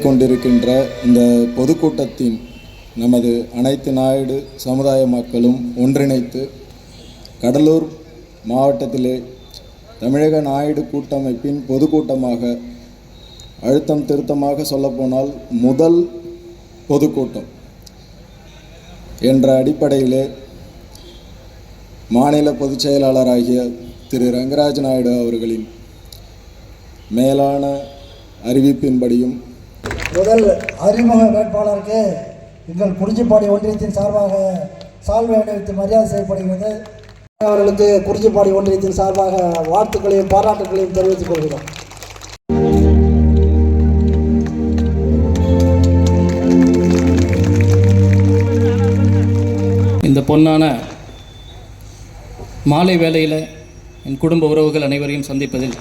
கொண்டிருக்கின்ற இந்த பொதுக்கூட்டத்தின் நமது அனைத்து நாயுடு சமுதாய மக்களும் ஒன்றிணைத்து கடலூர் மாவட்டத்திலே தமிழக நாயுடு கூட்டமைப்பின் பொதுக்கூட்டமாக அழுத்தம் திருத்தமாக சொல்லப்போனால் முதல் பொதுக்கூட்டம் என்ற அடிப்படையிலே மாநில பொதுச் செயலாளராகிய திரு ரங்கராஜ் நாயுடு அவர்களின் மேலான அறிவிப்பின்படியும் முதல் அறிமுக வேட்பாளருக்கு எங்கள் குறிஞ்சிப்பாடி ஒன்றியத்தின் சார்பாக சால்வை அணிவித்து மரியாதை செய்யப்படுகிறது. அவர்களுக்கு குறிஞ்சிப்பாடி ஒன்றியத்தின் சார்பாக வாழ்த்துக்களையும் பாராட்டுகளையும் தெரிவித்துக் கொள்கிறோம். இந்த பொன்னான மாலை வேளையில் என் குடும்ப உறவுகள் அனைவரையும் சந்திப்பதில்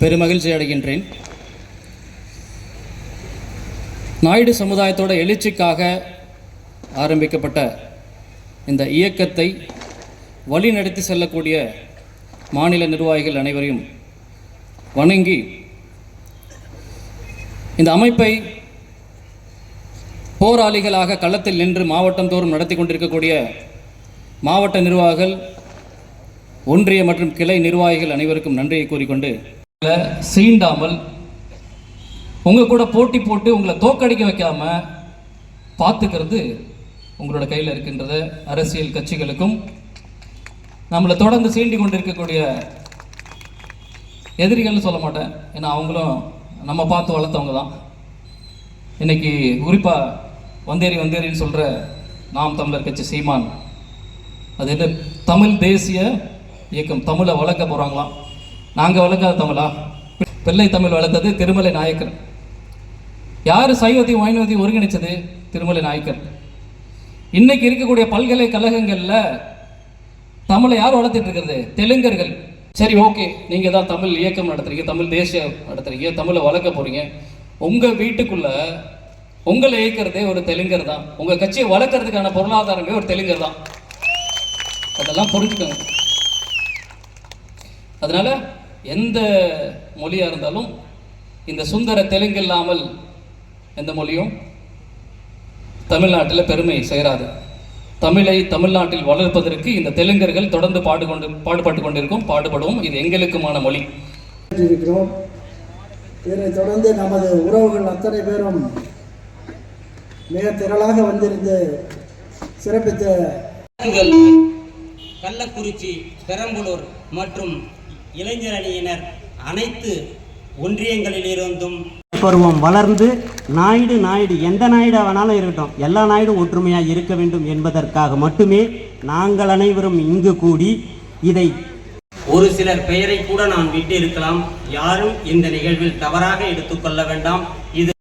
பெருமகிழ்ச்சி அடைகின்றேன். நாயுடு சமுதாயத்தோட எழுச்சிக்காக ஆரம்பிக்கப்பட்ட இந்த இயக்கத்தை வழிநடத்தி செல்லக்கூடிய மாநில நிர்வாகிகள் அனைவரையும் வணங்கி இந்த அமைப்பை போராளிகளாக களத்தில் நின்று மாவட்டம் தோறும் நடத்தி கொண்டிருக்கக்கூடிய மாவட்ட நிர்வாகிகள், ஒன்றிய மற்றும் கிளை நிர்வாகிகள் அனைவருக்கும் நன்றியை கூறிக்கொண்டு, சீண்டாமல் உங்கள் கூட போட்டி போட்டு உங்களை தோக்கடிக்க வைக்காம பார்த்துக்கிறது உங்களோட கையில் இருக்கின்றத அரசியல் கட்சிகளுக்கும் நம்மளை தொடர்ந்து சீண்டி கொண்டு இருக்கக்கூடிய எதிரிகள்னு சொல்ல மாட்டேன், ஏன்னா அவங்களும் நம்ம பார்த்து வளர்த்தவங்க தான். இன்னைக்கு குறிப்பாக வந்தேரின்னு சொல்கிற நாம் தமிழர் கட்சி சீமான், அது என்ன தமிழ் தேசிய இயக்கம், தமிழை வளர்க்க போகிறாங்களாம். நாங்கள் வளர்க்காத தமிழா? பிள்ளை தமிழ் வளர்த்தது திருமலை நாயக்கர். யார் சைவத்தையும் வைணவத்தையும் ஒருங்கிணைச்சது? திருமலை நாயக்கர். இன்னைக்கு இருக்கக்கூடிய பல்கலைக்கழகங்களில் தமிழை யார் வளர்த்துட்டு இருக்கிறது? தெலுங்கர்கள். சரி, ஓகே, நீங்கள் தான் தமிழ் இயக்கம் நடத்துறீங்க, தமிழ் தேசிய நடத்துறீங்க, தமிழை வளர்க்க போறீங்க. உங்கள் வீட்டுக்குள்ள உங்களை இயக்கிறதே ஒரு தெலுங்கர் தான். உங்கள் கட்சியை வளர்க்கறதுக்கான பொருளாதாரமே ஒரு தெலுங்கர் தான். அதெல்லாம் புரிஞ்சுக்கோங்க. அதனால எந்த மொழியாக இருந்தாலும் இந்த சுந்தர தெலுங்கு இல்லாமல் எந்த மொழியும் தமிழ்நாட்டில் பெருமை சேராது. தமிழை தமிழ்நாட்டில் வளர்ப்பதற்கு இந்த தெலுங்கர்கள் தொடர்ந்து பாடுபட்டு கொண்டிருக்கும், பாடுபடுவோம். இது எங்களுக்குமான மொழி. இதனைத் தொடர்ந்து நமது உறவுகள் அத்தனை பேரும் மிக திரளாக வந்திருந்து சிறப்பித்த கள்ளக்குறிச்சி, பெரம்பலூர் மற்றும் இளைஞர் அணியினர் அனைத்து ஒன்றியங்களிலிருந்தும் பருவம் வளர்ந்து நாயுடு எந்த நாயுடா வேணாலும் இருக்கட்டும், எல்லா நாயுடும் ஒற்றுமையாக இருக்க வேண்டும் என்பதற்காக மட்டுமே நாங்கள் அனைவரும் இங்கு கூடி இதை, ஒரு சிலர் பெயரை கூட நான் விட்டு இருக்கலாம், யாரும் இந்த நிகழ்வில் தவறாக எடுத்துக்கொள்ள வேண்டாம். இது